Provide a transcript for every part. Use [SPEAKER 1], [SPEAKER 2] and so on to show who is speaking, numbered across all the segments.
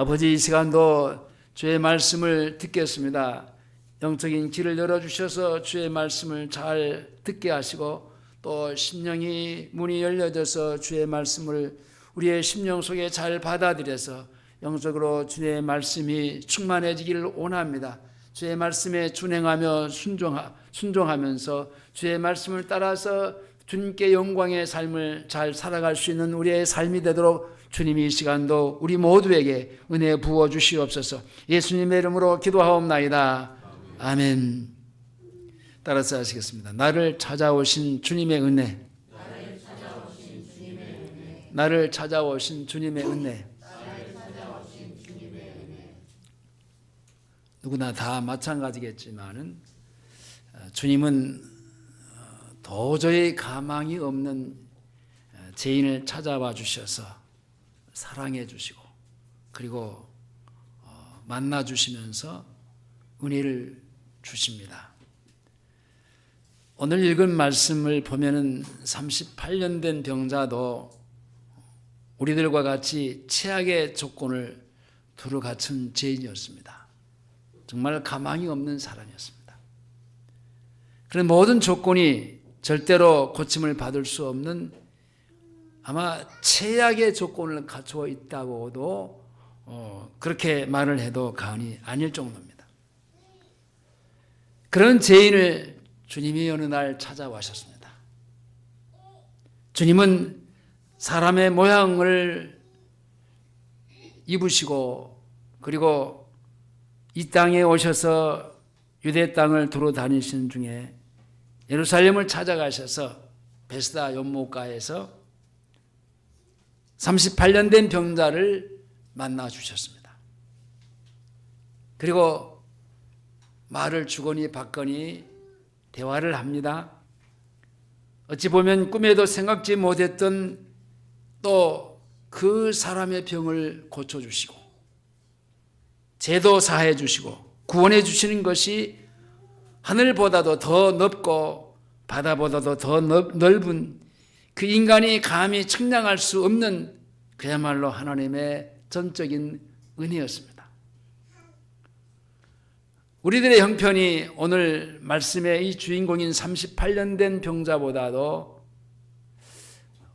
[SPEAKER 1] 아버지, 이 시간도 주의 말씀을 듣겠습니다. 영적인 길을 열어주셔서 주의 말씀을 잘 듣게 하시고 또 심령이 문이 열려져서 주의 말씀을 우리의 심령 속에 잘 받아들여서 영적으로 주의 말씀이 충만해지기를 원합니다. 주의 말씀에 준행하며 순종하면서 주의 말씀을 따라서 주님께 영광의 삶을 잘 살아갈 수 있는 우리의 삶이 되도록 주님이 이 시간도 우리 모두에게 은혜 부어 주시옵소서. 예수님의 이름으로 기도하옵나이다. 아멘. 따라서 하시겠습니다. 나를 찾아오신 주님의 은혜. 나를 찾아오신 주님의 은혜. 누구나 다 마찬가지겠지만은 주님은 도저히 가망이 없는 죄인을 찾아와 주셔서 사랑해 주시고 그리고 만나 주시면서 은혜를 주십니다. 오늘 읽은 말씀을 보면은 38년 된 병자도 우리들과 같이 최악의 조건을 두루 갖춘 죄인이었습니다. 정말 가망이 없는 사람이었습니다. 그런 모든 조건이 절대로 고침을 받을 수 없는 아마 최악의 조건을 갖추어 있다고도 그렇게 말을 해도 과언이 아닐 정도입니다. 그런 죄인을 주님이 어느 날 찾아와셨습니다. 주님은 사람의 모양을 입으시고 그리고 이 땅에 오셔서 유대 땅을 두루 다니신 중에 예루살렘을 찾아가셔서 베스다 연못가에서 38년 된 병자를 만나 주셨습니다. 그리고 말을 주거니 받거니 대화를 합니다. 어찌 보면 꿈에도 생각지 못했던 또 그 사람의 병을 고쳐주시고 죄도 사해 주시고 구원해 주시는 것이 하늘보다도 더 넓고 바다보다도 더 넓은 그 인간이 감히 측량할 수 없는 그야말로 하나님의 전적인 은혜였습니다. 우리들의 형편이 오늘 말씀의 이 주인공인 38년 된 병자보다도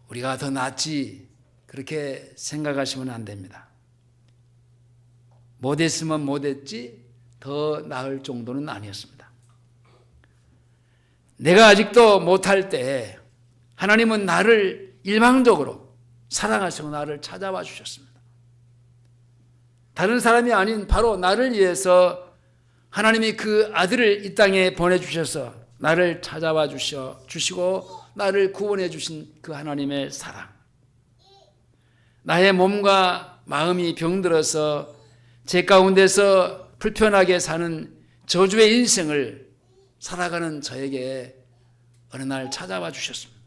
[SPEAKER 1] 우리가 더 낫지 그렇게 생각하시면 안 됩니다. 못했으면 못했지 더 나을 정도는 아니었습니다. 내가 아직도 못할 때 하나님은 나를 일방적으로 사랑하시고 나를 찾아와 주셨습니다. 다른 사람이 아닌 바로 나를 위해서 하나님이 그 아들을 이 땅에 보내주셔서 나를 찾아와 주시고 나를 구원해 주신 그 하나님의 사랑. 나의 몸과 마음이 병들어서 죄 가운데서 불편하게 사는 저주의 인생을 살아가는 저에게 어느 날 찾아와 주셨습니다.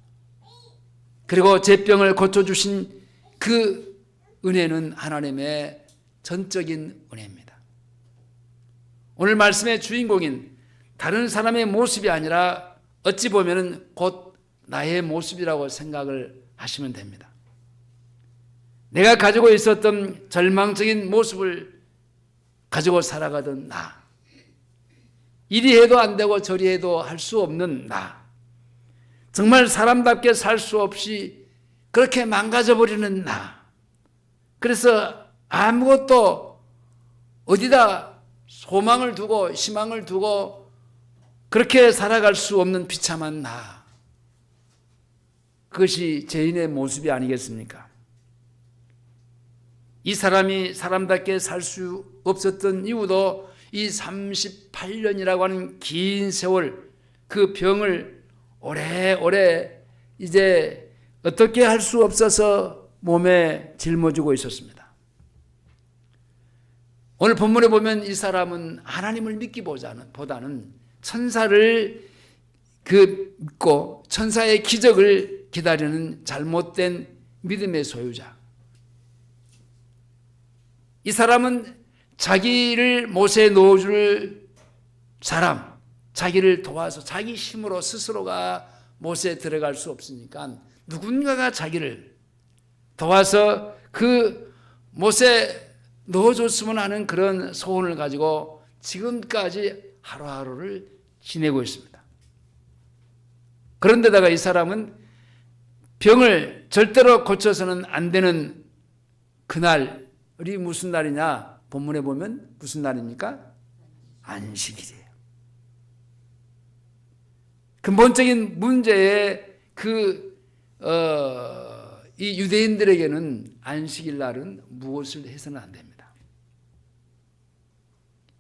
[SPEAKER 1] 그리고 제 병을 고쳐주신 그 은혜는 하나님의 전적인 은혜입니다. 오늘 말씀의 주인공인 다른 사람의 모습이 아니라 어찌 보면 곧 나의 모습이라고 생각을 하시면 됩니다. 내가 가지고 있었던 절망적인 모습을 가지고 살아가던 나, 이리 해도 안 되고 저리 해도 할 수 없는 나, 정말 사람답게 살 수 없이 그렇게 망가져버리는 나, 그래서 아무것도 어디다 소망을 두고 희망을 두고 그렇게 살아갈 수 없는 비참한 나, 그것이 죄인의 모습이 아니겠습니까? 이 사람이 사람답게 살 수 없었던 이유도 이 38년이라고 하는 긴 세월 그 병을 오래오래 이제 어떻게 할 수 없어서 몸에 짊어지고 있었습니다. 오늘 본문에 보면 이 사람은 하나님을 믿기보다는 천사를 믿고 천사의 기적을 기다리는 잘못된 믿음의 소유자. 이 사람은 자기를 못에 넣어줄 사람, 자기를 도와서 자기 힘으로 스스로가 못에 들어갈 수 없으니까 누군가가 자기를 도와서 그 못에 넣어줬으면 하는 그런 소원을 가지고 지금까지 하루하루를 지내고 있습니다. 그런데다가 이 사람은 병을 절대로 고쳐서는 안 되는 그날이 무슨 날이냐? 본문에 보면 무슨 날입니까? 안식일이에요. 근본적인 문제에 이 유대인들에게는 안식일 날은 무엇을 해서는 안 됩니다.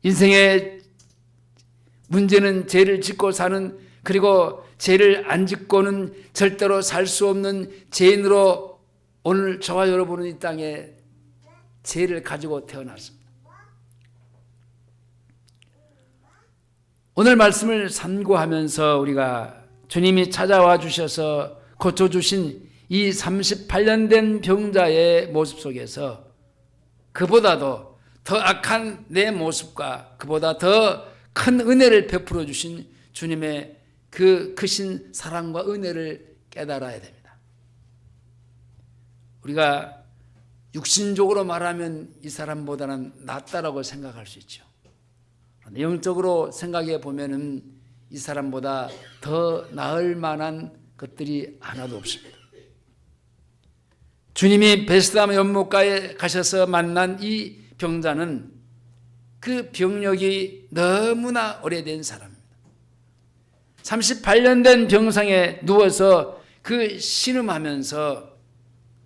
[SPEAKER 1] 인생의 문제는 죄를 짓고 사는, 그리고 죄를 안 짓고는 절대로 살 수 없는 죄인으로 오늘 저와 여러분은 이 땅에 죄를 가지고 태어났습니다. 오늘 말씀을 삼고하면서 우리가 주님이 찾아와 주셔서 고쳐주신 이 38년 된 병자의 모습 속에서 그보다도 더 악한 내 모습과 그보다 더 큰 은혜를 베풀어 주신 주님의 그 크신 사랑과 은혜를 깨달아야 됩니다. 우리가 육신적으로 말하면 이 사람보다는 낫다라고 생각할 수 있죠. 영적으로 생각해 보면은 이 사람보다 더 나을 만한 것들이 하나도 없습니다. 주님이 베스다 연못가에 가셔서 만난 이 병자는 그 병력이 너무나 오래된 사람입니다. 38년 된 병상에 누워서 그 신음하면서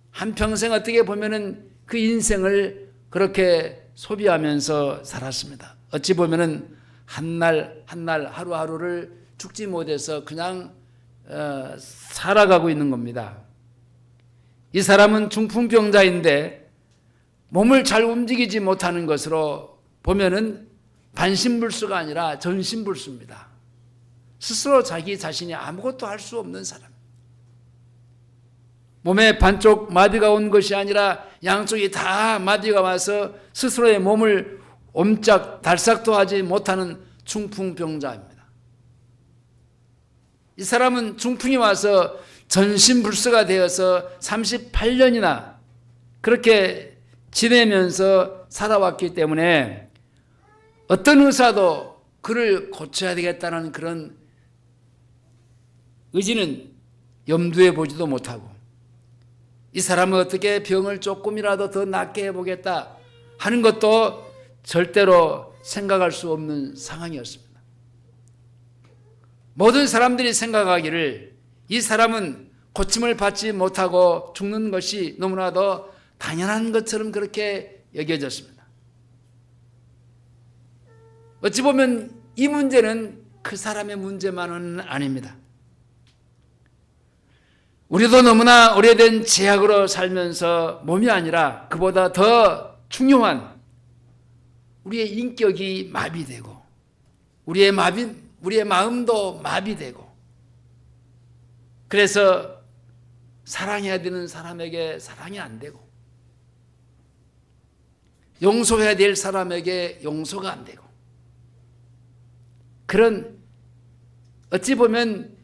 [SPEAKER 1] 한평생 어떻게 보면은 그 인생을 그렇게 소비하면서 살았습니다. 어찌 보면은 한 날 하루하루를 죽지 못해서 그냥 살아가고 있는 겁니다. 이 사람은 중풍병자인데 몸을 잘 움직이지 못하는 것으로 보면은 반신불수가 아니라 전신불수입니다. 스스로 자기 자신이 아무것도 할 수 없는 사람. 몸에 반쪽 마비가 온 것이 아니라 양쪽이 다 마비가 와서 스스로의 몸을 옴짝달싹도 하지 못하는 중풍병자입니다. 이 사람은 중풍이 와서 전신불수가 되어서 38년이나 그렇게 지내면서 살아왔기 때문에 어떤 의사도 그를 고쳐야 되겠다는 그런 의지는 염두에 보지도 못하고, 이 사람은 어떻게 병을 조금이라도 더 낫게 해보겠다 하는 것도 절대로 생각할 수 없는 상황이었습니다. 모든 사람들이 생각하기를 이 사람은 고침을 받지 못하고 죽는 것이 너무나도 당연한 것처럼 그렇게 여겨졌습니다. 어찌 보면 이 문제는 그 사람의 문제만은 아닙니다. 우리도 너무나 오래된 제약으로 살면서 몸이 아니라 그보다 더 중요한 우리의 인격이 마비되고 우리의 마음도 마비되고, 그래서 사랑해야 되는 사람에게 사랑이 안 되고 용서해야 될 사람에게 용서가 안 되고, 그런 어찌 보면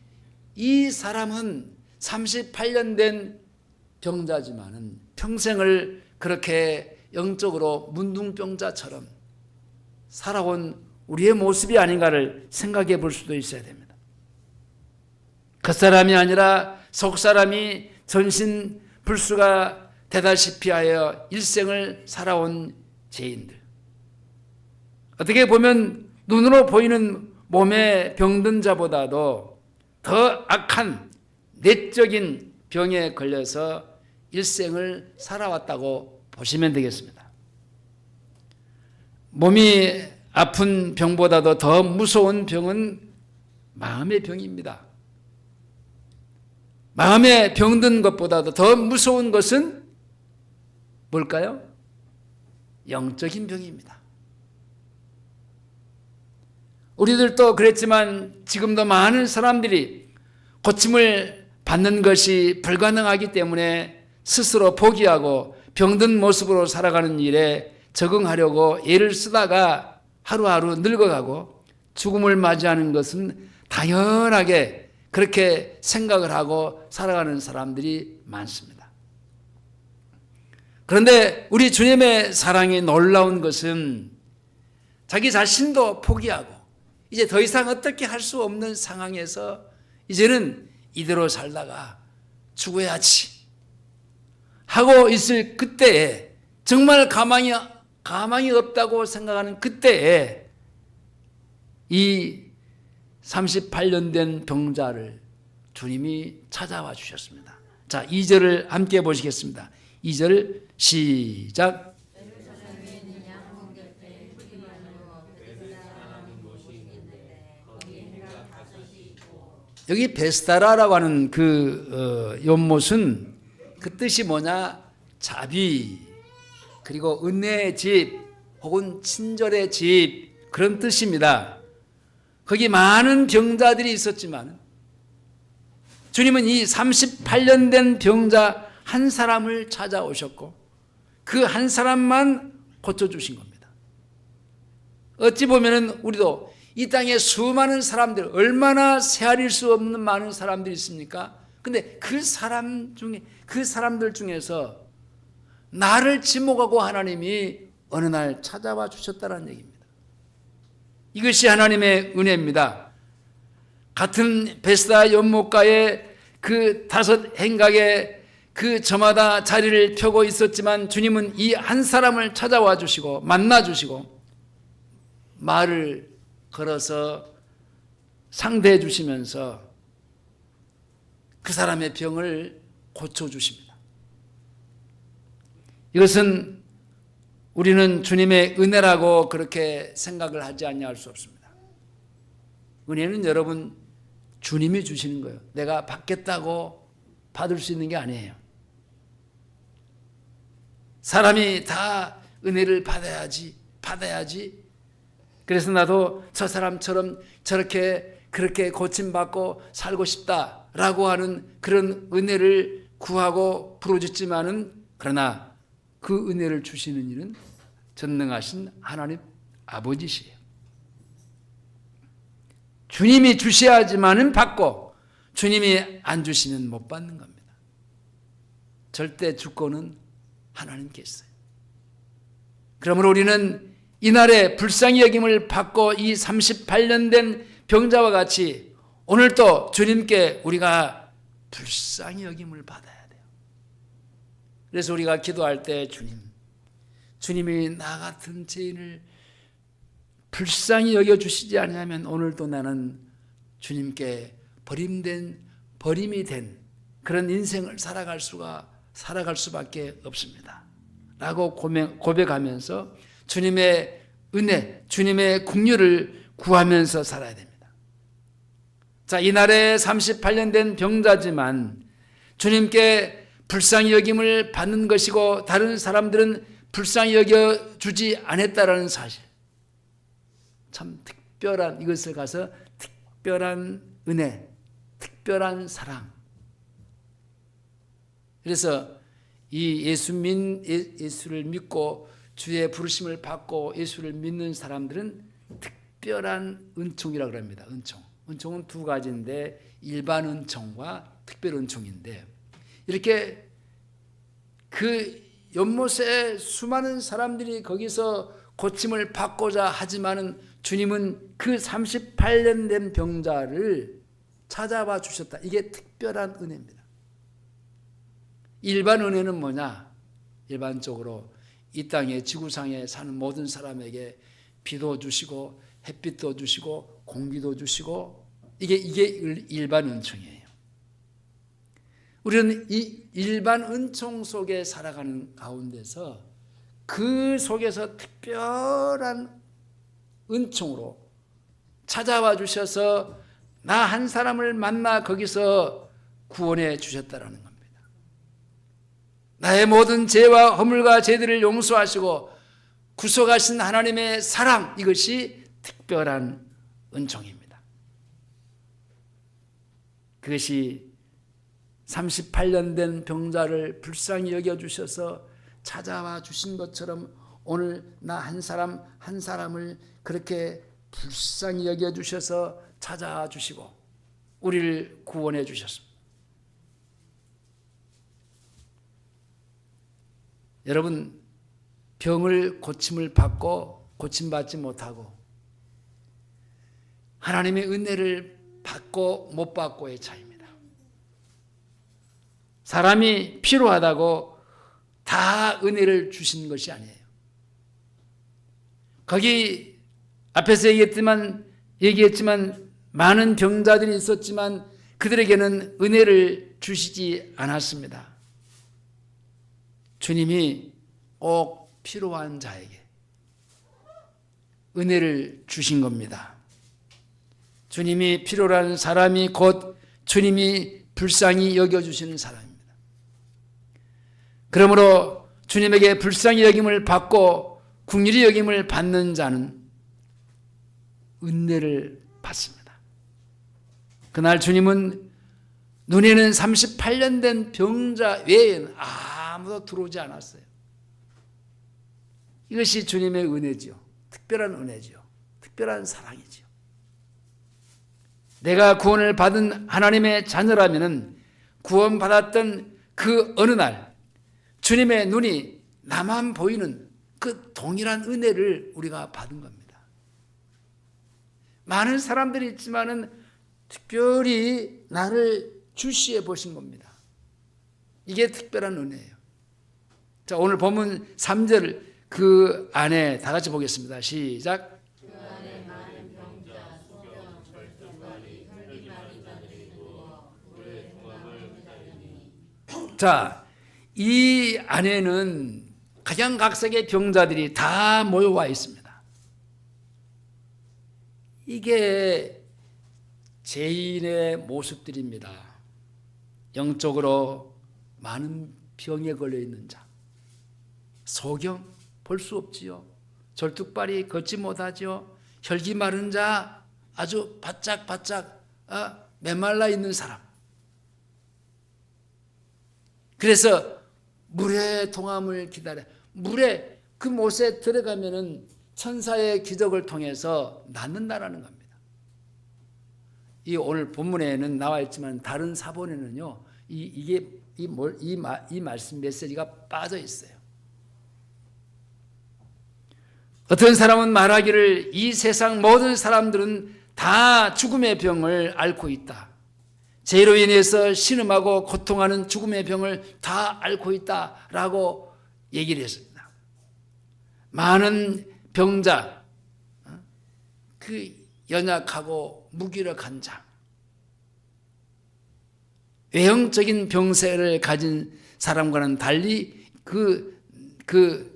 [SPEAKER 1] 이 사람은 38년 된 병자지만은 평생을 그렇게 영적으로 문둥병자처럼 살아온 우리의 모습이 아닌가를 생각해 볼 수도 있어야 됩니다. 겉사람이 아니라 속사람이 전신불수가 되다시피 하여 일생을 살아온 죄인들, 어떻게 보면 눈으로 보이는 몸에 병든 자보다도 더 악한 내적인 병에 걸려서 일생을 살아왔다고 보시면 되겠습니다. 몸이 아픈 병보다도 더 무서운 병은 마음의 병입니다. 마음에 병든 것보다도 더 무서운 것은 뭘까요? 영적인 병입니다. 우리들도 그랬지만 지금도 많은 사람들이 고침을 받는 것이 불가능하기 때문에 스스로 포기하고 병든 모습으로 살아가는 일에 적응하려고 애를 쓰다가 하루하루 늙어가고 죽음을 맞이하는 것은 당연하게 그렇게 생각을 하고 살아가는 사람들이 많습니다. 그런데 우리 주님의 사랑이 놀라운 것은 자기 자신도 포기하고 이제 더 이상 어떻게 할 수 없는 상황에서 이제는 이대로 살다가 죽어야지 하고 있을 그때에, 정말 가망이 없다고 생각하는 그때에 이 38년 된 병자를 주님이 찾아와 주셨습니다. 자, 2절을 함께 보시겠습니다. 2절 시작. 여기 베스다라라고 하는 그 연못은 그 뜻이 뭐냐? 자비, 그리고 은혜의 집 혹은 친절의 집, 그런 뜻입니다. 거기 많은 병자들이 있었지만 주님은 이 38년 된 병자 한 사람을 찾아오셨고 그 한 사람만 고쳐주신 겁니다. 어찌 보면 우리도 이 땅에 수많은 사람들, 얼마나 세아릴 수 없는 많은 사람들이 있습니까? 근데 그 사람들 중에서 나를 지목하고 하나님이 어느 날 찾아와 주셨다는 얘기입니다. 이것이 하나님의 은혜입니다. 같은 베스다 연못가에 그 5 행각에 그 저마다 자리를 펴고 있었지만 주님은 이 한 사람을 찾아와 주시고 만나 주시고 말을 걸어서 상대해 주시면서 그 사람의 병을 고쳐주십니다. 이것은 우리는 주님의 은혜라고 그렇게 생각을 하지 아니할 수 없습니다. 은혜는 여러분 주님이 주시는 거예요. 내가 받겠다고 받을 수 있는 게 아니에요. 사람이 다 은혜를 받아야지. 그래서 나도 저 사람처럼 그렇게 고침받고 살고 싶다라고 하는 그런 은혜를 구하고 부르짖지만은, 그러나 그 은혜를 주시는 이는 전능하신 하나님 아버지시에요. 주님이 주셔야지만은 받고 주님이 안 주시면 못 받는 겁니다. 절대 주권은 하나님께 있어요. 그러므로 우리는 이날에 불쌍히 여김을 받고 이 38년 된 병자와 같이 오늘도 주님께 우리가 불쌍히 여김을 받아야 돼요. 그래서 우리가 기도할 때 주님이 나 같은 죄인을 불쌍히 여겨주시지 않으면 오늘도 나는 주님께 버림이 된 그런 인생을 살아갈 수밖에 없습니다 라고 고백하면서 주님의 은혜, 주님의 긍휼을 구하면서 살아야 됩니다. 자, 이날에 38년 된 병자지만 주님께 불쌍히 여김을 받는 것이고 다른 사람들은 불쌍히 여겨주지 않았다라는 사실, 참 특별한, 이것을 가서 특별한 은혜, 특별한 사랑. 그래서 이 예수를 믿고 주의 부르심을 받고 예수를 믿는 사람들은 특별한 은총이라고 합니다. 은총은 2가지인데 일반 은총과 특별 은총인데, 이렇게 그 연못에 수많은 사람들이 거기서 고침을 받고자 하지만은 주님은 그 38년 된 병자를 찾아와 주셨다. 이게 특별한 은혜입니다. 일반 은혜는 뭐냐? 일반적으로 이 땅에 지구상에 사는 모든 사람에게 비도 주시고 햇빛도 주시고 공기도 주시고 이게 일반 은총이에요. 우리는 이 일반 은총 속에 살아가는 가운데서 그 속에서 특별한 은총으로 찾아와 주셔서 나 한 사람을 만나 거기서 구원해 주셨다라는 겁니다. 나의 모든 죄와 허물과 죄들을 용서하시고 구속하신 하나님의 사랑, 이것이 특별한 은총입니다. 그것이 38년 된 병자를 불쌍히 여겨주셔서 찾아와 주신 것처럼 오늘 나 한 사람을 그렇게 불쌍히 여겨주셔서 찾아와 주시고 우리를 구원해 주셨습니다. 여러분, 병을 고침을 받고 고침받지 못하고 하나님의 은혜를 받고 못 받고의 차이입니다. 사람이 필요하다고 다 은혜를 주신 것이 아니에요. 거기 앞에서 얘기했지만 많은 병자들이 있었지만 그들에게는 은혜를 주시지 않았습니다. 주님이 꼭 필요한 자에게 은혜를 주신 겁니다. 주님이 필요한 사람이 곧 주님이 불쌍히 여겨주시는 사람입니다. 그러므로 주님에게 불쌍히 여김을 받고 긍휼히 여김을 받는 자는 은혜를 받습니다. 그날 주님은 눈에는 38년 된 병자 외에는 아무도 들어오지 않았어요. 이것이 주님의 은혜지요. 특별한 은혜지요. 특별한 사랑이지요. 내가 구원을 받은 하나님의 자녀라면 구원받았던 그 어느 날 주님의 눈이 나만 보이는 그 동일한 은혜를 우리가 받은 겁니다. 많은 사람들이 있지만은 특별히 나를 주시해 보신 겁니다. 이게 특별한 은혜예요. 자, 오늘 본문 3절 그 안에 다 같이 보겠습니다. 시작.
[SPEAKER 2] 그 안에 많은 병자, 소경, 절뚝발이, 혈기마른 자들이 누워 불의 통함을 기다리니.
[SPEAKER 1] 자, 이 안에는 각양각색의 병자들이 다 모여와 있습니다. 이게 죄인의 모습들입니다. 영적으로 많은 병에 걸려 있는 자, 소경 볼 수 없지요. 절뚝발이 걷지 못하지요. 혈기 마른 자, 아주 바짝바짝 메말라 있는 사람. 그래서 물의 동함을 기다려. 물에 그 못에 들어가면은 천사의 기적을 통해서 낫는다라는 겁니다. 이 오늘 본문에는 나와 있지만 다른 사본에는요, 이 말씀 메시지가 빠져 있어요. 어떤 사람은 말하기를 이 세상 모든 사람들은 다 죽음의 병을 앓고 있다. 죄로 인해서 신음하고 고통하는 죽음의 병을 다 앓고 있다라고 얘기를 했습니다. 많은 병자, 그 연약하고 무기력한 자, 외형적인 병세를 가진 사람과는 달리 그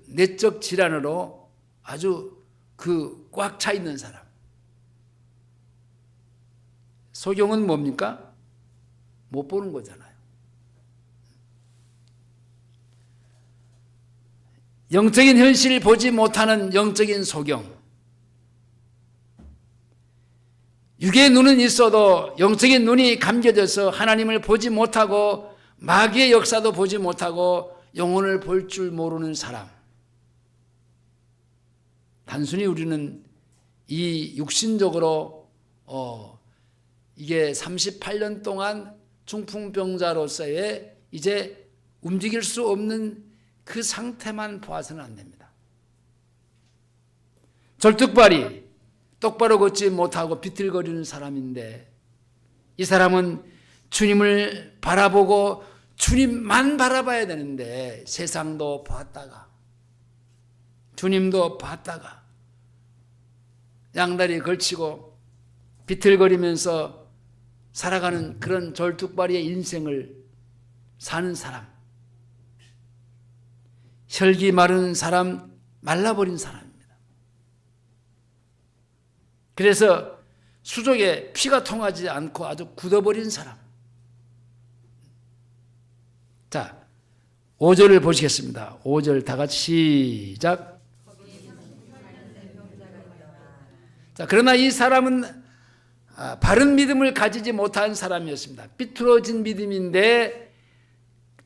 [SPEAKER 1] 내적 질환으로 아주 꽉 차 있는 사람. 소경은 뭡니까? 못 보는 거잖아요. 영적인 현실을 보지 못하는 영적인 소경. 육의 눈은 있어도 영적인 눈이 감겨져서 하나님을 보지 못하고 마귀의 역사도 보지 못하고 영혼을 볼 줄 모르는 사람. 단순히 우리는 이 육신적으로 이게 38년 동안 중풍병자로서의 이제 움직일 수 없는 그 상태만 보아서는 안 됩니다. 절뚝발이 똑바로 걷지 못하고 비틀거리는 사람인데 이 사람은 주님을 바라보고 주님만 바라봐야 되는데 세상도 봤다가 주님도 봤다가 양다리 걸치고 비틀거리면서 살아가는 그런 절뚝발이의 인생을 사는 사람, 혈기 마른 사람, 말라버린 사람입니다. 그래서 수족에 피가 통하지 않고 아주 굳어버린 사람. 자, 5절을 보시겠습니다. 5절 다 같이 시작. 자, 그러나 이 사람은 바른 믿음을 가지지 못한 사람이었습니다. 삐뚤어진 믿음인데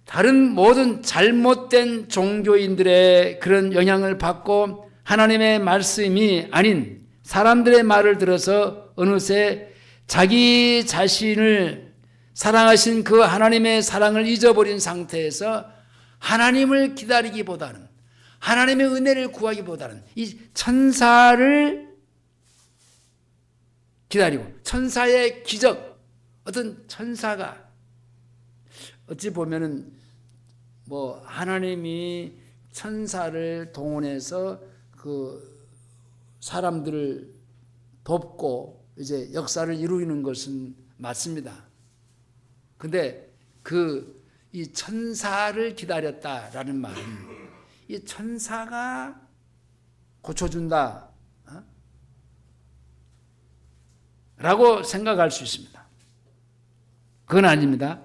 [SPEAKER 1] 다른 모든 잘못된 종교인들의 그런 영향을 받고 하나님의 말씀이 아닌 사람들의 말을 들어서 어느새 자기 자신을 사랑하신 그 하나님의 사랑을 잊어버린 상태에서 하나님을 기다리기보다는, 하나님의 은혜를 구하기보다는 이 천사를 기다리고, 천사의 기적, 어떤 천사가 어찌 보면은 하나님이 천사를 동원해서 그 사람들을 돕고 이제 역사를 이루는 것은 맞습니다. 근데 이 천사를 기다렸다라는 말은 이 천사가 고쳐준다 라고 생각할 수 있습니다. 그건 아닙니다.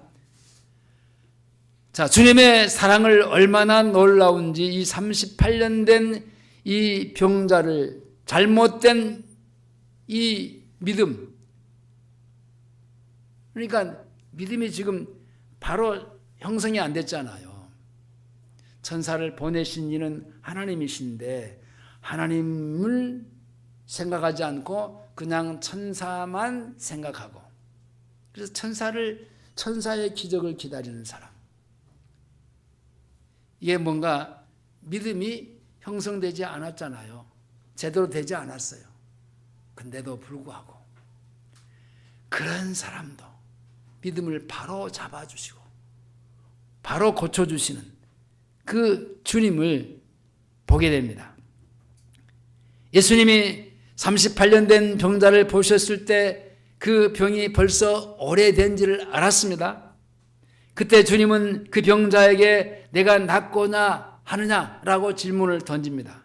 [SPEAKER 1] 자, 주님의 사랑을 얼마나 놀라운지 이 38년 된 이 병자를, 잘못된 이 믿음, 그러니까 믿음이 지금 바로 형성이 안 됐잖아요. 천사를 보내신 이는 하나님이신데 하나님을 생각하지 않고 그냥 천사만 생각하고, 그래서 천사의 기적을 기다리는 사람, 이게 뭔가 믿음이 형성되지 않았잖아요. 제대로 되지 않았어요. 근데도 불구하고 그런 사람도 믿음을 바로 잡아주시고 바로 고쳐주시는 그 주님을 보게 됩니다. 예수님이 38년 된 병자를 보셨을 때 그 병이 벌써 오래된지를 알았습니다. 그때 주님은 그 병자에게 내가 낫고나 하느냐라고 질문을 던집니다.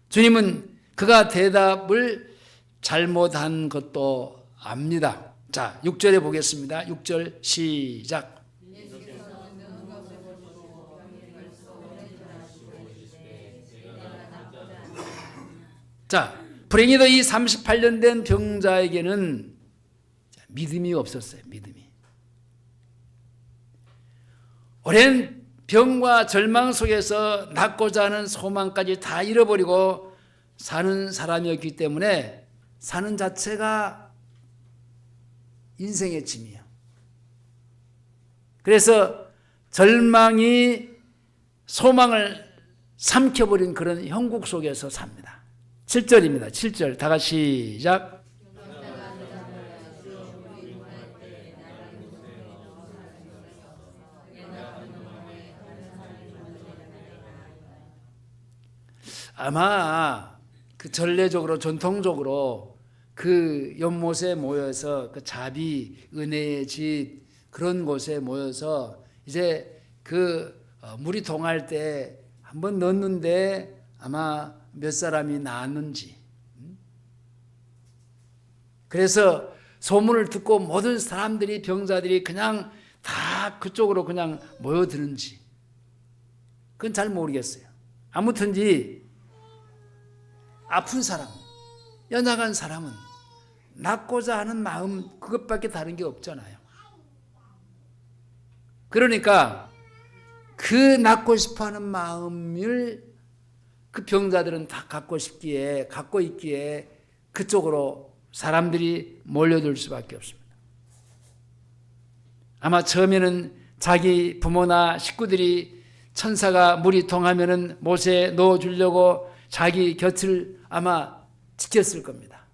[SPEAKER 1] 주님은 그가 대답을 잘못한 것도 압니다. 자, 6절에 보겠습니다. 6절 시작. 자, 불행히도 이 38년 된 병자에게는 믿음이 없었어요. 믿음이. 오랜 병과 절망 속에서 낫고자 하는 소망까지 다 잃어버리고 사는 사람이었기 때문에 사는 자체가 인생의 짐이에요. 그래서 절망이 소망을 삼켜버린 그런 형국 속에서 삽니다. 7절입니다. 7절 다 같이 시작. 아마 그 전례적으로 전통적으로 그 연못에 모여서 그 자비 은혜의 집 그런 곳에 모여서 이제 그 물이 동할 때 한번 넣었는데 아마 몇 사람이 나았는지, 그래서 소문을 듣고 모든 사람들이 병자들이 그냥 다 그쪽으로 그냥 모여드는지 그건 잘 모르겠어요. 아무튼지 아픈 사람, 연약한 사람은 낫고자 하는 마음 그것밖에 다른 게 없잖아요. 그러니까 그 낫고 싶어하는 마음을 그 병자들은 다 갖고 있기에 그쪽으로 사람들이 몰려들 수밖에 없습니다. 아마 처음에는 자기 부모나 식구들이 천사가 물이 동하면은 못에 넣어주려고 자기 곁을 아마 지켰을 겁니다.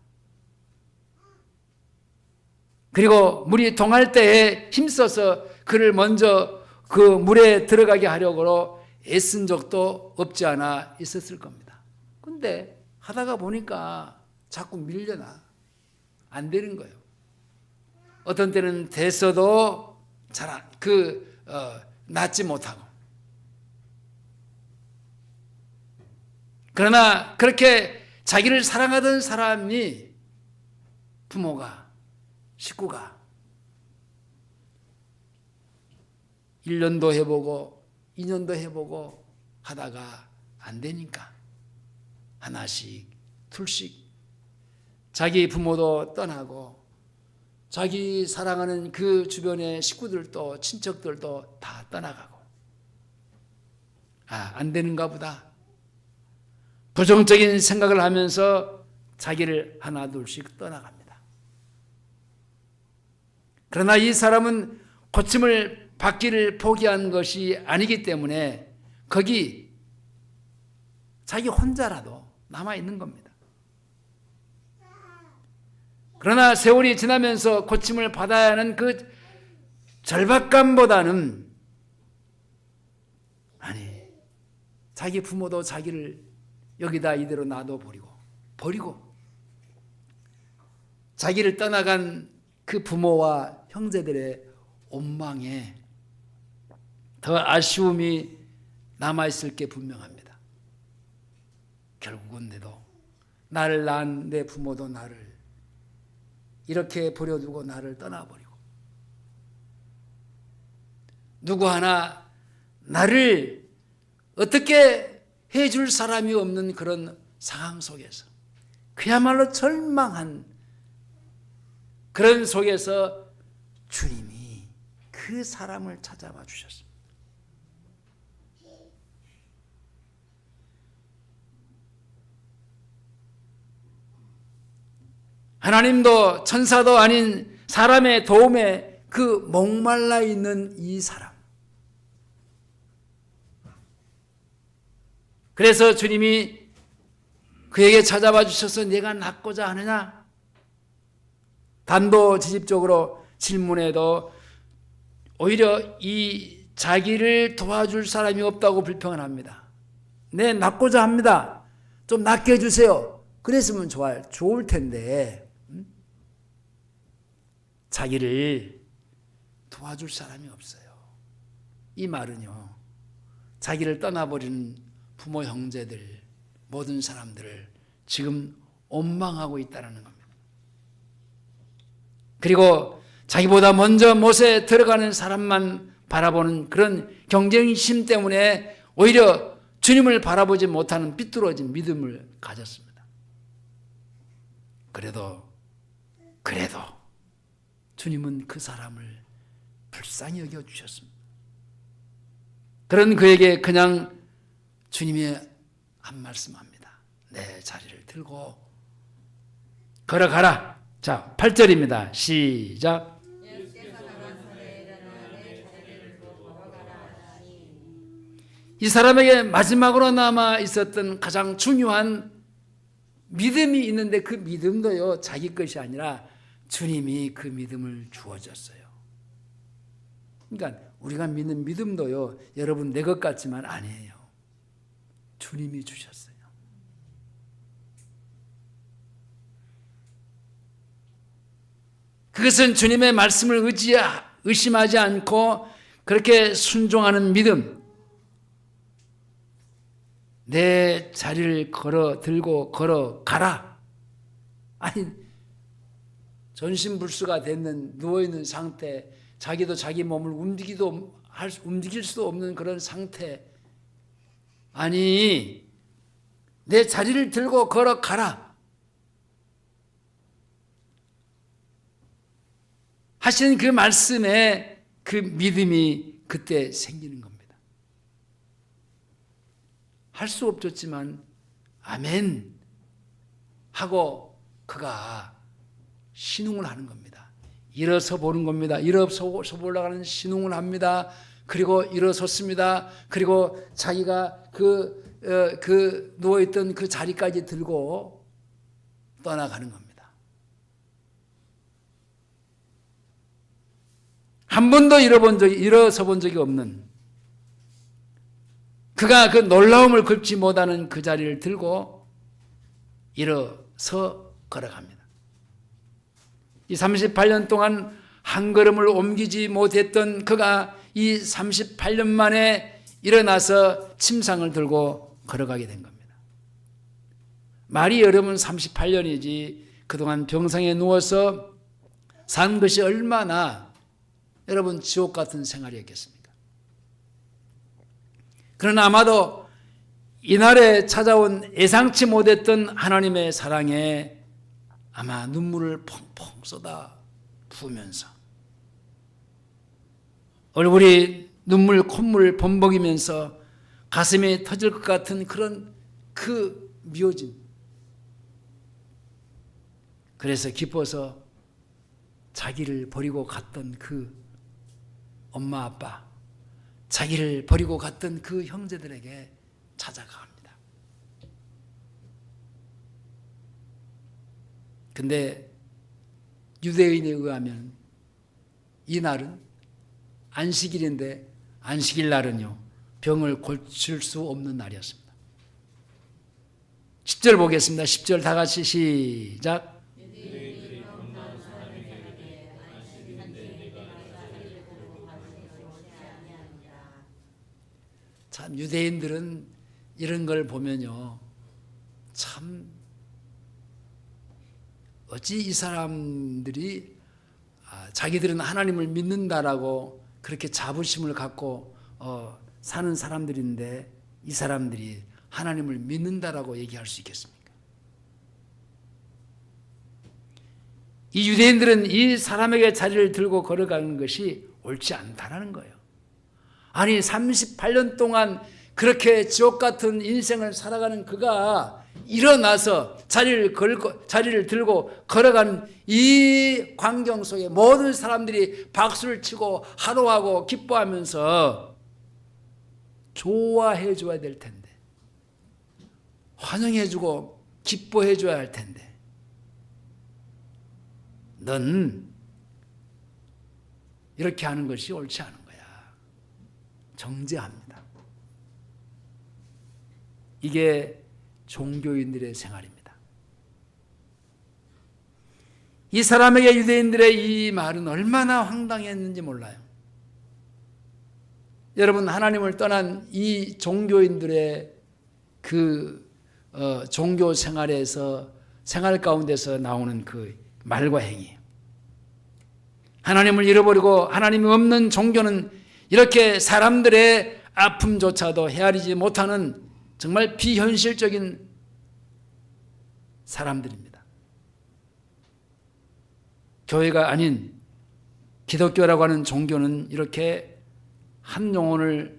[SPEAKER 1] 그리고 물이 동할 때에 힘써서 그를 먼저 그 물에 들어가게 하려고 애쓴 적도 없지 않아 있었을 겁니다. 근데 하다가 보니까 자꾸 밀려나. 안 되는 거예요. 어떤 때는 됐어도 낫지 못하고. 그러나 그렇게 자기를 사랑하던 사람이, 부모가, 식구가 1년도 해보고 2년도 해보고 하다가 안 되니까 하나씩 둘씩 자기 부모도 떠나고 자기 사랑하는 그 주변의 식구들도 친척들도 다 떠나가고, 안 되는가 보다 부정적인 생각을 하면서 자기를 하나 둘씩 떠나갑니다. 그러나 이 사람은 고침을 받기를 포기한 것이 아니기 때문에 거기 자기 혼자라도 남아있는 겁니다. 그러나 세월이 지나면서 고침을 받아야 하는 그 절박감보다는 아니, 자기 부모도 자기를 여기다 이대로 놔둬 버리고 자기를 떠나간 그 부모와 형제들의 원망에 더 아쉬움이 남아있을 게 분명합니다. 결국은 나를 낳은 내 부모도 나를 이렇게 버려두고 나를 떠나버리고 누구 하나 나를 어떻게 해줄 사람이 없는 그런 상황 속에서 그야말로 절망한 그런 속에서 주님이 그 사람을 찾아와 주셨습니다. 하나님도 천사도 아닌 사람의 도움에 그 목말라 있는 이 사람. 그래서 주님이 그에게 찾아와 주셔서 내가 낫고자 하느냐? 단도직입적으로 질문해도 오히려 이 자기를 도와줄 사람이 없다고 불평을 합니다. 네, 낫고자 합니다. 좀 낫게 해주세요. 그랬으면 좋을 텐데 자기를 도와줄 사람이 없어요. 이 말은요, 자기를 떠나버리는 부모, 형제들, 모든 사람들을 지금 원망하고 있다는 겁니다. 그리고 자기보다 먼저 못에 들어가는 사람만 바라보는 그런 경쟁심 때문에 오히려 주님을 바라보지 못하는 삐뚤어진 믿음을 가졌습니다. 그래도 주님은 그 사람을 불쌍히 여겨주셨습니다. 그런 그에게 그냥 주님이 한 말씀합니다. 내 자리를 들고 걸어가라. 자, 8절입니다. 시작. 이 사람에게 마지막으로 남아 있었던 가장 중요한 믿음이 있는데 그 믿음도요, 자기 것이 아니라 주님이 그 믿음을 주어졌어요. 그러니까 우리가 믿는 믿음도요, 여러분 내 것 같지만 아니에요. 주님이 주셨어요. 그것은 주님의 말씀을 의심하지 않고 그렇게 순종하는 믿음. 내 자리를 들고 걸어가라. 아니, 전신불수가 됐는 누워있는 상태, 자기도 자기 몸을 움직일 수도 없는 그런 상태. 아니, 내 자리를 들고 걸어가라 하신 그 말씀에 그 믿음이 그때 생기는 겁니다. 할 수 없었지만 아멘 하고 그가 신웅을 하는 겁니다. 일어서 보는 겁니다. 일어서 보려고 신웅을 합니다. 그리고 일어섰습니다. 그리고 자기가 그 누워있던 그 자리까지 들고 떠나가는 겁니다. 한 번도 일어서 본 적이 없는, 그가 그 놀라움을 긁지 못하는 그 자리를 들고 일어서 걸어갑니다. 이 38년 동안 한 걸음을 옮기지 못했던 그가 이 38년 만에 일어나서 침상을 들고 걸어가게 된 겁니다. 말이 여러분 38년이지 그동안 병상에 누워서 산 것이 얼마나 여러분 지옥 같은 생활이었겠습니까? 그러나 아마도 이날에 찾아온 예상치 못했던 하나님의 사랑에 아마 눈물을 펑펑 쏟아 부으면서 얼굴이 눈물, 콧물 범벅이면서 가슴이 터질 것 같은 그런 그 미워짐. 그래서 기뻐서 자기를 버리고 갔던 그 엄마 아빠, 자기를 버리고 갔던 그 형제들에게 찾아갑니다. 근데 유대인에 의하면 이 날은 안식일인데 안식일 날은요 병을 고칠 수 없는 날이었습니다. 10절 보겠습니다. 10절 다 같이 시작. 참 유대인들은 이런 걸 보면요 참 어찌 이 사람들이 자기들은 하나님을 믿는다라고 그렇게 자부심을 갖고 사는 사람들인데 이 사람들이 하나님을 믿는다라고 얘기할 수 있겠습니까? 이 유대인들은 이 사람에게 자리를 들고 걸어가는 것이 옳지 않다라는 거예요. 아니 38년 동안 그렇게 지옥 같은 인생을 살아가는 그가 일어나서 자리를 들고 걸어가는 이 광경 속에 모든 사람들이 박수를 치고 환호하고 기뻐하면서 좋아해 줘야 될 텐데, 환영해 주고 기뻐해 줘야 할 텐데, 넌 이렇게 하는 것이 옳지 않은 거야. 정죄합니다. 이게 종교인들의 생활입니다. 이 사람에게 유대인들의 이 말은 얼마나 황당했는지 몰라요. 여러분, 하나님을 떠난 이 종교인들의 그 종교 생활에서 생활 가운데서 나오는 그 말과 행위, 하나님을 잃어버리고 하나님이 없는 종교는 이렇게 사람들의 아픔조차도 헤아리지 못하는 정말 비현실적인 사람들입니다. 교회가 아닌 기독교라고 하는 종교는 이렇게 한 영혼을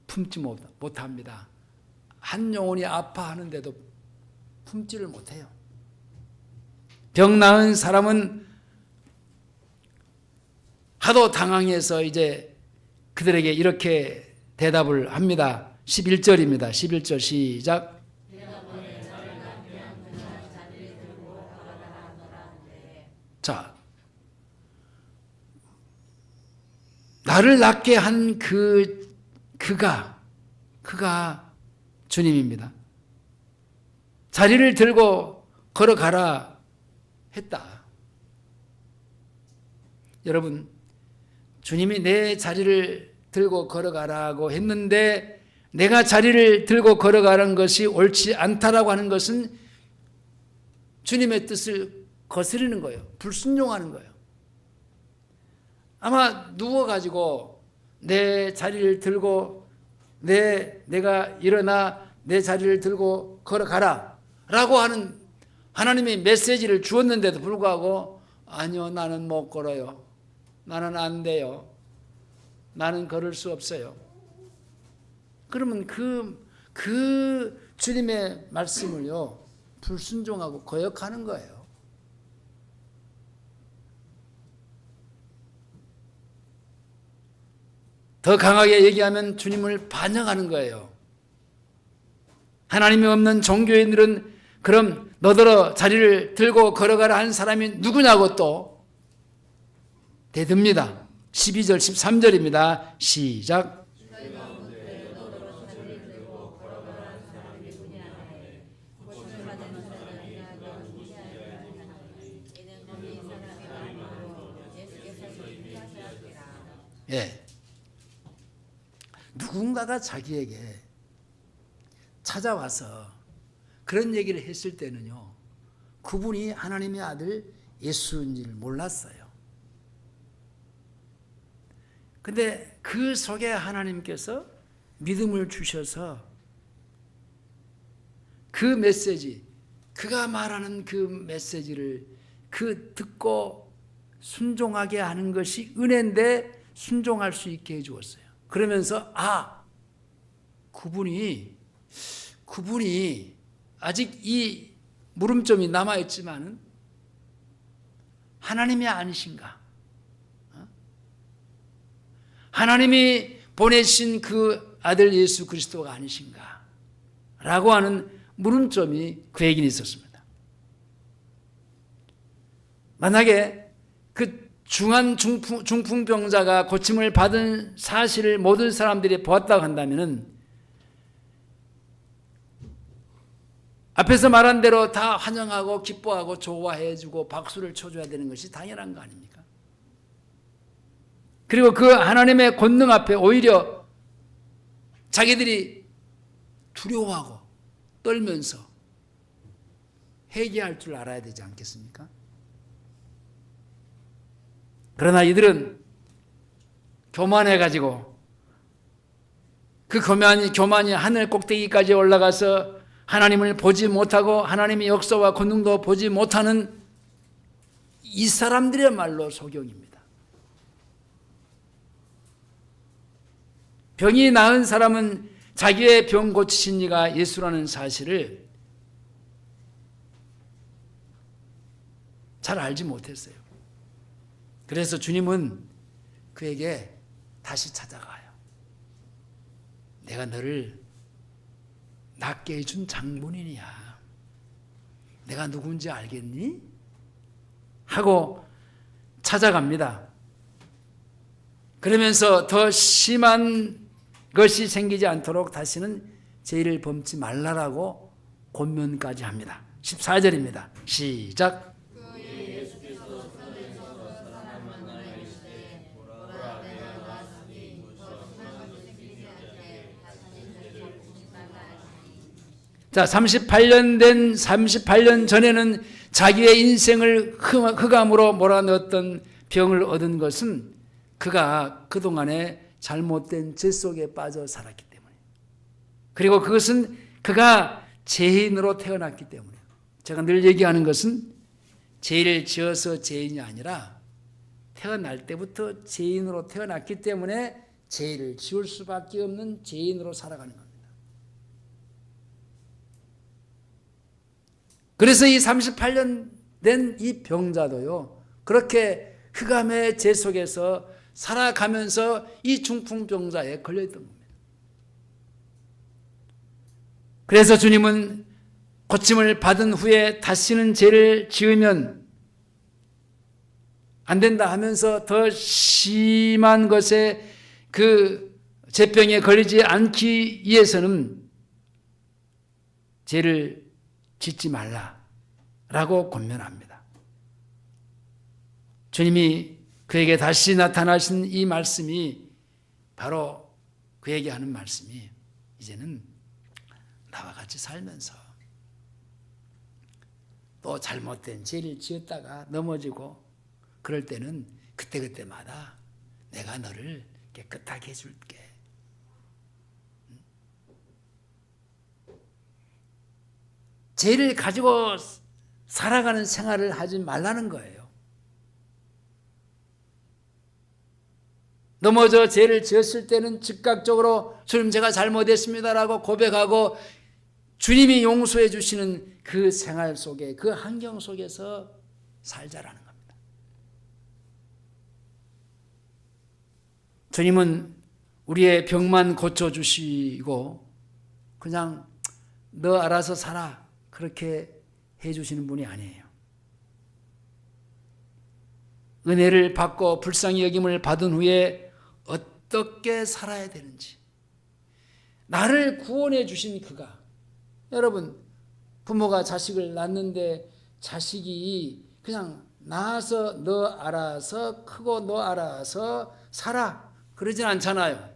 [SPEAKER 1] 품지 못합니다. 한 영혼이 아파하는데도 품지를 못해요. 병 나은 사람은 하도 당황해서 이제 그들에게 이렇게 대답을 합니다. 11절입니다. 11절 시작. 자, 나를 낫게 한 그가 주님입니다. 자리를 들고 걸어가라 했다. 여러분, 주님이 내 자리를 들고 걸어가라고 했는데 내가 자리를 들고 걸어가는 것이 옳지 않다라고 하는 것은 주님의 뜻을 거스르는 거예요. 불순종하는 거예요. 아마 누워가지고 내 자리를 들고 내가 일어나 내 자리를 들고 걸어가라 라고 하는 하나님의 메시지를 주었는데도 불구하고 아니요, 나는 못 걸어요. 나는 안 돼요. 나는 걸을 수 없어요. 그러면 그 주님의 말씀을요 불순종하고 거역하는 거예요. 더 강하게 얘기하면 주님을 반역하는 거예요. 하나님이 없는 종교인들은 그럼 너더러 자리를 들고 걸어가라 한 사람이 누구냐고 또 대듭니다. 12절 13절입니다. 시작. 예. 누군가가 자기에게 찾아와서 그런 얘기를 했을 때는요, 그분이 하나님의 아들 예수인지를 몰랐어요. 근데 그 속에 하나님께서 믿음을 주셔서 그 메시지, 그가 말하는 그 메시지를 듣고 순종하게 하는 것이 은혜인데 순종할 수 있게 해주었어요. 그러면서 그분이 아직 이 물음점이 남아있지만은 하나님이 아니신가? 하나님이 보내신 그 아들 예수 그리스도가 아니신가? 라고 하는 물음점이 그에게 있었습니다. 만약에 그 중한 중풍병자가 고침을 받은 사실을 모든 사람들이 보았다고 한다면 앞에서 말한 대로 다 환영하고 기뻐하고 좋아해주고 박수를 쳐줘야 되는 것이 당연한 거 아닙니까? 그리고 그 하나님의 권능 앞에 오히려 자기들이 두려워하고 떨면서 회개할 줄 알아야 되지 않겠습니까? 그러나 이들은 교만해가지고 그 교만이 하늘 꼭대기까지 올라가서 하나님을 보지 못하고 하나님의 역사와 권능도 보지 못하는 이 사람들의 말로 소경입니다. 병이 나은 사람은 자기의 병 고치신 이가 예수라는 사실을 잘 알지 못했어요. 그래서 주님은 그에게 다시 찾아가요. 내가 너를 낫게 해준 장본인이야. 내가 누군지 알겠니? 하고 찾아갑니다. 그러면서 더 심한 것이 생기지 않도록 다시는 죄를 범치 말라라고 권면까지 합니다. 14절입니다. 시작. 자, 38년 전에는 자기의 인생을 흑암으로 몰아넣었던 병을 얻은 것은 그가 그동안에 잘못된 죄 속에 빠져 살았기 때문에, 그리고 그것은 그가 죄인으로 태어났기 때문에, 제가 늘 얘기하는 것은 죄를 지어서 죄인이 아니라 태어날 때부터 죄인으로 태어났기 때문에 죄를 지을 수밖에 없는 죄인으로 살아가는 겁니다. 그래서 이 38년 된 이 병자도요, 그렇게 흑암의 죄 속에서 살아가면서 이 중풍병자에 걸려있던 겁니다. 그래서 주님은 고침을 받은 후에 다시는 죄를 지으면 안 된다 하면서 더 심한 것에 그 죄병에 걸리지 않기 위해서는 죄를 짓지 말라라고 권면합니다. 주님이 그에게 다시 나타나신 이 말씀이 바로 그에게 하는 말씀이, 이제는 나와 같이 살면서 또 잘못된 죄를 지었다가 넘어지고 그럴 때는 그때그때마다 내가 너를 깨끗하게 해줄게. 죄를 가지고 살아가는 생활을 하지 말라는 거예요. 넘어져 죄를 지었을 때는 즉각적으로 주님 제가 잘못했습니다라고 고백하고 주님이 용서해 주시는 그 생활 속에, 그 환경 속에서 살자라는 겁니다. 주님은 우리의 병만 고쳐주시고 그냥 너 알아서 살아 그렇게 해주시는 분이 아니에요. 은혜를 받고 불쌍히 여김을 받은 후에 어떻게 살아야 되는지, 나를 구원해 주신 그가, 여러분 부모가 자식을 낳는데 자식이 그냥 낳아서 너 알아서 크고 너 알아서 살아 그러진 않잖아요.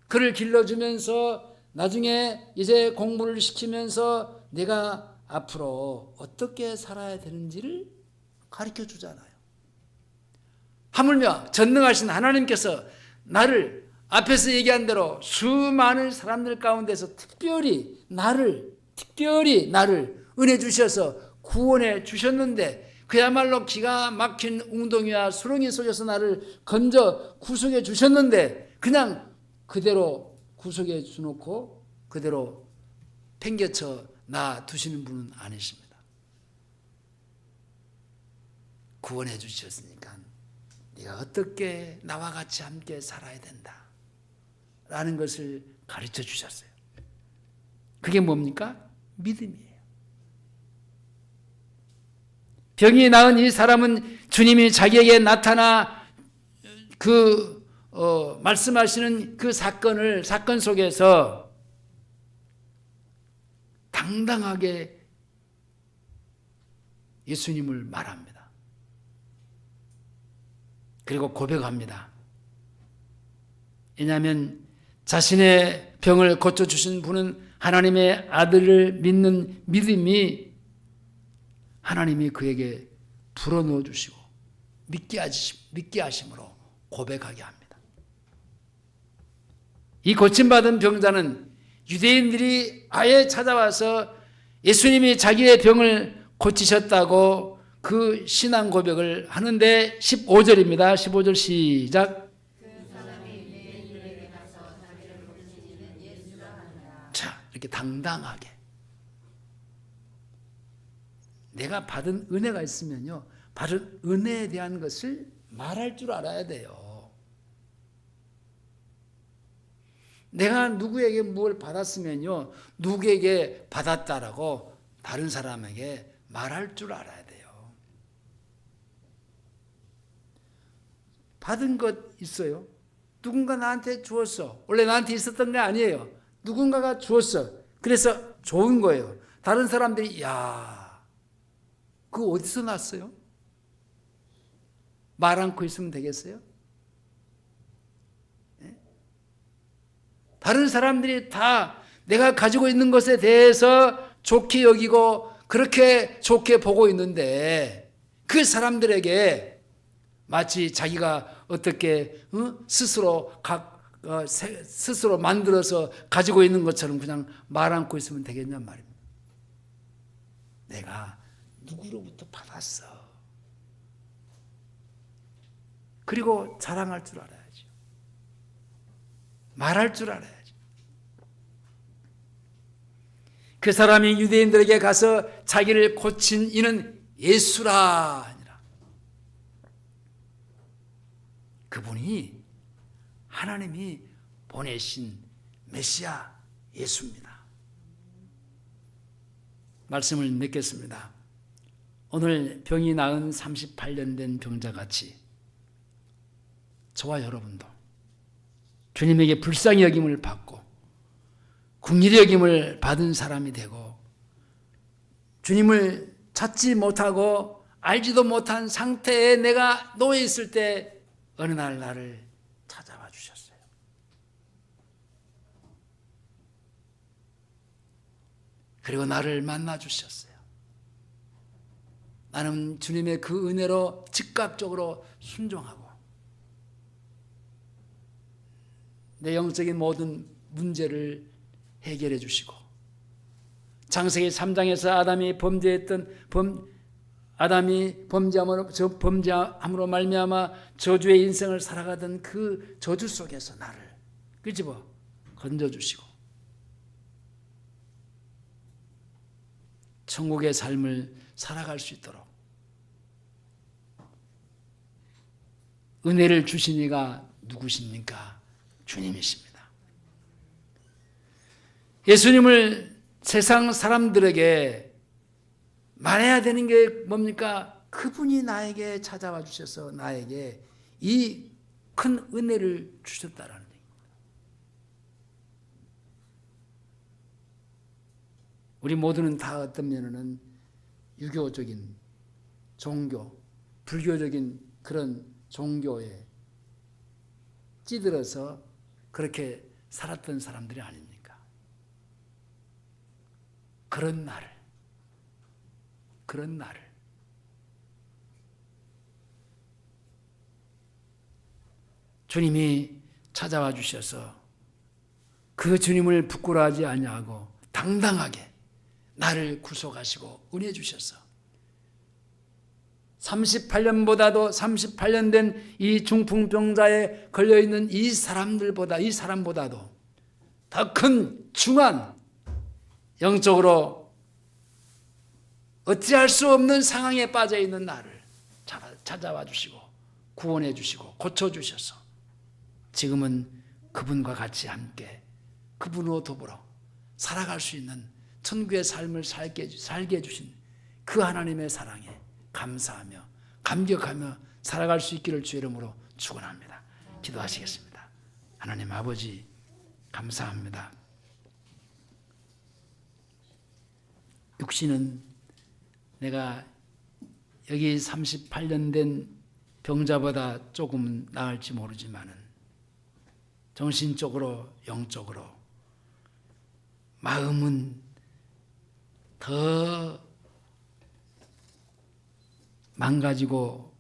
[SPEAKER 1] 그를 길러주면서 나중에 이제 공부를 시키면서 내가 앞으로 어떻게 살아야 되는지를 가르쳐 주잖아요. 하물며 전능하신 하나님께서 나를 앞에서 얘기한 대로 수많은 사람들 가운데서 특별히 나를 은혜 주셔서 구원해 주셨는데, 그야말로 기가 막힌 웅덩이와 수렁이 속에서 나를 건져 구속해 주셨는데 그냥 그대로 구속해 주놓고 그대로 팽개쳐 놔두시는 분은 아니십니다. 구원해 주셨으니까 네가 어떻게 나와 같이 함께 살아야 된다 라는 것을 가르쳐 주셨어요. 그게 뭡니까? 믿음이에요. 병이 나은 이 사람은 주님이 자기에게 나타나 말씀하시는 그 사건 속에서 당당하게 예수님을 말합니다. 그리고 고백합니다. 왜냐하면 자신의 병을 고쳐주신 분은 하나님의 아들을 믿는 믿음이 하나님이 그에게 불어넣어 주시고 믿게 하심으로 고백하게 합니다. 이 고침받은 병자는 유대인들이 아예 찾아와서 예수님이 자기의 병을 고치셨다고 그 신앙 고백을 하는데 15절입니다. 15절 시작. 자, 이렇게 당당하게 내가 받은 은혜가 있으면요, 받은 은혜에 대한 것을 말할 줄 알아야 돼요. 내가 누구에게 뭘 받았으면요, 누구에게 받았다라고 다른 사람에게 말할 줄 알아야 돼요. 받은 것 있어요. 누군가 나한테 주었어. 원래 나한테 있었던 게 아니에요. 누군가가 주었어. 그래서 좋은 거예요. 다른 사람들이 야, 그거 어디서 났어요? 말 않고 있으면 되겠어요? 네? 다른 사람들이 다 내가 가지고 있는 것에 대해서 좋게 여기고 그렇게 좋게 보고 있는데 그 사람들에게 마치 자기가 어떻게 스스로 만들어서 가지고 있는 것처럼 그냥 말 않고 있으면 되겠냔 말입니다. 내가 누구로부터 받았어. 그리고 자랑할 줄 알아야죠. 말할 줄 알아야죠. 그 사람이 유대인들에게 가서 자기를 고친 이는 예수라 하니라. 그분이 하나님이 보내신 메시아 예수입니다. 말씀을 맺겠습니다. 오늘 병이 나은 38년 된 병자같이 저와 여러분도 주님에게 불쌍히 여김을 받고 긍휼히 여김을 받은 사람이 되고 주님을 찾지 못하고 알지도 못한 상태에 내가 놓여 있을 때 어느 날 나를 찾아와 주셨어요. 그리고 나를 만나 주셨어요. 나는 주님의 그 은혜로 즉각적으로 순종하고 내 영적인 모든 문제를 해결해 주시고 창세기 3장에서 아담이 범죄함으로 말미암아 저주의 인생을 살아가던 그 저주 속에서 나를 끄집어 건져주시고 천국의 삶을 살아갈 수 있도록 은혜를 주신 이가 누구십니까? 주님이십니다. 예수님을 세상 사람들에게 말해야 되는 게 뭡니까? 그분이 나에게 찾아와 주셔서 나에게 이 큰 은혜를 주셨다라는 얘기입니다. 우리 모두는 다 어떤 면에는 유교적인 종교, 불교적인 그런 종교에 찌들어서 그렇게 살았던 사람들이 아닙니까? 그런 나를 주님이 찾아와 주셔서 그 주님을 부끄러워하지 아니하고 당당하게 나를 구속하시고 은혜 주셔서 38년 된 이 중풍병자에 걸려있는 이 사람보다도 더 큰 중한 영적으로 어찌할 수 없는 상황에 빠져 있는 나를 찾아와 주시고 구원해 주시고 고쳐 주셔서 지금은 그분과 같이 함께 그분으로 더불어 살아갈 수 있는 천국의 삶을 살게 해주신 그 하나님의 사랑에 감사하며 감격하며 살아갈 수 있기를 주의 이름으로 축원합니다. 기도하시겠습니다. 하나님 아버지 감사합니다. 육신은 내가 여기 38년 된 병자보다 조금 나을지 모르지만은 정신적으로 영적으로 마음은 더 망가지고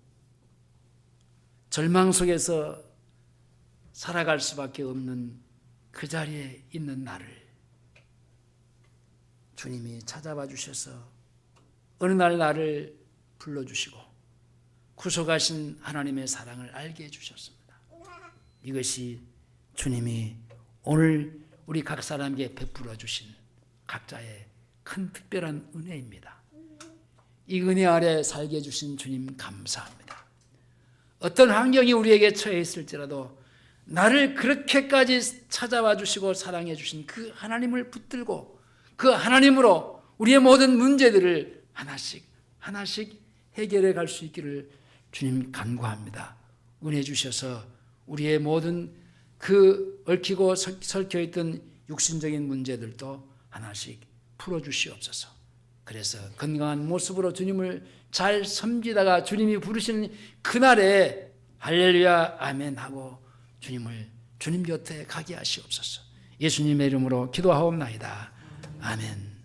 [SPEAKER 1] 절망 속에서 살아갈 수밖에 없는 그 자리에 있는 나를 주님이 찾아봐 주셔서 어느 날 나를 불러주시고 구속하신 하나님의 사랑을 알게 해주셨습니다. 이것이 주님이 오늘 우리 각 사람에게 베풀어 주신 각자의 큰 특별한 은혜입니다. 이 은혜 아래 살게 해주신 주님 감사합니다. 어떤 환경이 우리에게 처해 있을지라도 나를 그렇게까지 찾아와 주시고 사랑해 주신 그 하나님을 붙들고 그 하나님으로 우리의 모든 문제들을 하나씩 해결해 갈 수 있기를 주님 간구합니다. 은혜 주셔서 우리의 모든 그 얽히고 설켜 있던 육신적인 문제들도 하나씩 풀어주시옵소서. 그래서 건강한 모습으로 주님을 잘 섬기다가 주님이 부르시는 그날에 할렐루야 아멘 하고 주님 곁에 가게 하시옵소서. 예수님의 이름으로 기도하옵나이다. 아멘.